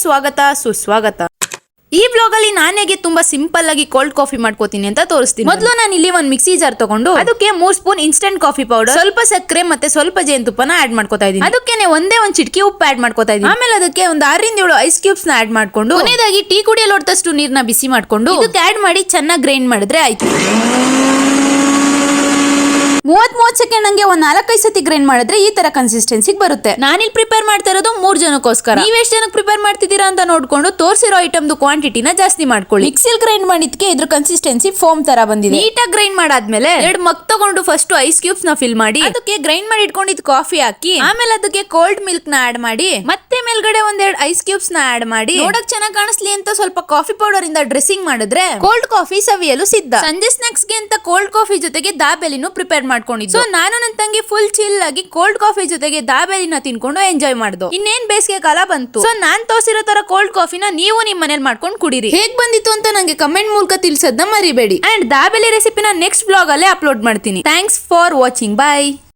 ಸ್ವಾಗತ ಸುಸ್ವಾಗತ. ಈ ವ್ಲಾಗ್ ಅಲ್ಲಿ ನಾನು ಹೇಗೆ ತುಂಬಾ ಸಿಂಪಲ್ ಆಗಿ ಕೋಲ್ಡ್ ಕಾಫಿ ಮಾಡ್ಕೋತೀನಿ ಅಂತ ತೋರಿಸ್ತೀನಿ. ಮೊದಲು ನಾನು ಇಲ್ಲಿ ಒಂದು ಮಿಕ್ಸಿ ಜಾರ್ ತಗೊಂಡು ಅದಕ್ಕೆ 3 ಸ್ಪೂನ್ ಇನ್ಸ್ಟೆಂಟ್ ಕಾಫಿ ಪೌಡರ್, ಸ್ವಲ್ಪ ಸಕ್ಕರೆ ಮತ್ತೆ ಸ್ವಲ್ಪ ಜೇನುತುಪ್ಪನ ಆಡ್ ಮಾಡ್ಕೋತಾ ಇದೀನಿ. ಅದಕ್ಕೆ ಒಂದೇ ಒಂದು ಚಿಟಕಿ ಉಪ್ಪು ಆಡ್ ಮಾಡ್ಕೋತಾ ಇದೀನಿ. ಆಮೇಲೆ ಅದಕ್ಕೆ ಒಂದು 6 ರಿಂದ 7 ಐಸ್ ಕ್ಯೂಬ್ಸ್ ನ ಆಡ್ ಮಾಡ್ಕೊಂಡು ಕೊನೆಯದಾಗಿ ಟೀ ಕುಡಿಯಲು ಲೋಟದಷ್ಟು ನೀರನ್ನ ಬಿಸಿ ಮಾಡ್ಕೊಂಡು ಇದಕ್ಕೆ ಆಡ್ ಮಾಡಿ ಚೆನ್ನಾಗಿ ಗ್ರೈಂಡ್ ಮಾಡಿದ್ರೆ ಆಯ್ತು. 30 ಸೆಕೆಂಡ್ ಹಂಗೆ ಒಂದು 4-5 ಸತಿ ಗ್ರೈಂಡ್ ಮಾಡಿದ್ರೆ ಈ ತರ ಕನ್ಸಿಸ್ಟೆನ್ಸಿ ಬರುತ್ತೆ. ನಾನಿಲ್ಲಿ ಪ್ರಿಪೇರ್ ಮಾಡ್ತಾ ಇರೋದು 3 ಜನಕ್ಕೋಸ್ಕರ. ನೀವ್ ಎಷ್ಟು ಜನಕ್ಕೆ ಪ್ರಿಪೇರ್ ಮಾಡ್ತಿದ್ದೀರಾ ಅಂತ ನೋಡ್ಕೊಂಡು ತೋರಿಸಿರೋ ಐಟಮ್ದು ಕ್ವಾಂಟಿಟಿನ ಜಾಸ್ತಿ ಮಾಡ್ಕೊಳ್ಳಿ. ಮಿಕ್ಸಿಲ್ ಗ್ರೈಂಡ್ ಮಾಡಿದ್ಕೆ ಇದ್ರ ಕನ್ಸಿಸ್ಟೆನ್ಸಿ ಫೋಮ್ ತರ ಬಂದಿದೆ. ನೀಟಾಗಿ ಗ್ರೈಂಡ್ ಮಾಡಾದ್ಮೇಲೆ 2 ಮಗ್ ತಗೊಂಡು ಫಸ್ಟ್ ಐಸ್ ಕ್ಯೂಬ್ಸ್ ನ ಫಿಲ್ ಮಾಡಿ ಅದಕ್ಕೆ ಗ್ರೈಂಡ್ ಮಾಡಿ ಇಟ್ಕೊಂಡಿದ್ ಕಾಫಿ ಹಾಕಿ ಆಮೇಲೆ ಅದಕ್ಕೆ ಕೋಲ್ಡ್ ಮಿಲ್ಕ್ ನ ಆಡ್ ಮಾಡಿ ಮತ್ತೆ ಮೇಲ್ಗಡೆ 2 ಐಸ್ ಕ್ಯೂಬ್ಸ್ ನ ಆಡ್ ಮಾಡಿ ನೋಡಕ್ ಚೆನ್ನಾಗಿ ಕಾಣಿಸ್ಲಿ ಅಂತ ಸ್ವಲ್ಪ ಕಾಫಿ ಪೌಡರ್ ಇಂದ ಡ್ರೆಸ್ಸಿಂಗ್ ಮಾಡಿದ್ರೆ ಕೋಲ್ಡ್ ಕಾಫಿ ಸವಿಯಲು ಸಿದ್ಧ. ಸಂಜೆ ಸ್ನಾಕ್ಸ್ ಗೆ ಅಂತ ಕೋಲ್ಡ್ ಕಾಫಿ ಜೊತೆಗೆ ದಾಬೇಲಿನೂ ಪ್ರಿಪೇರ್ ಮಾಡ್ಕೊಂಡಿದ್ದು. ಸೊ ನಾನು ನನ್ನ ತಂಗಿ ಫುಲ್ ಚಿಲ್ ಆಗಿ ಕೋಲ್ಡ್ ಕಾಫಿ ಜೊತೆಗೆ ದಾಬೇಲಿನ ತಿನ್ಕೊಂಡು ಎಂಜಾಯ್ ಮಾಡ್ದು. ಇನ್ನೇನ್ ಬೇಸಿಗೆ ಕಾಲ ಬಂತು. ಸೊ ನಾನ್ ತೋರಿಸಿರೋ ತರ ಕೋಲ್ಡ್ ಕಾಫಿನ ನೀವು ನಿಮ್ ಮನೇಲಿ ಮಾಡ್ಕೊಂಡು ಕುಡೀರಿ. ಹೇಗ್ ಬಂದಿತ್ತು ಅಂತ ನಂಗೆ ಕಮೆಂಟ್ ಮೂಲಕ ತಿಳಿಸೋದನ್ನ ಮರಿಬೇಡಿ. ಅಂಡ್ ದಾಬೇಲಿ ರೆಸಿಪಿನ ನೆಕ್ಸ್ಟ್ ವ್ಲಾಗ್ ಅಲ್ಲೇ ಅಪ್ಲೋಡ್ ಮಾಡ್ತೀನಿ. Thanks for watching. ಬಾಯ್.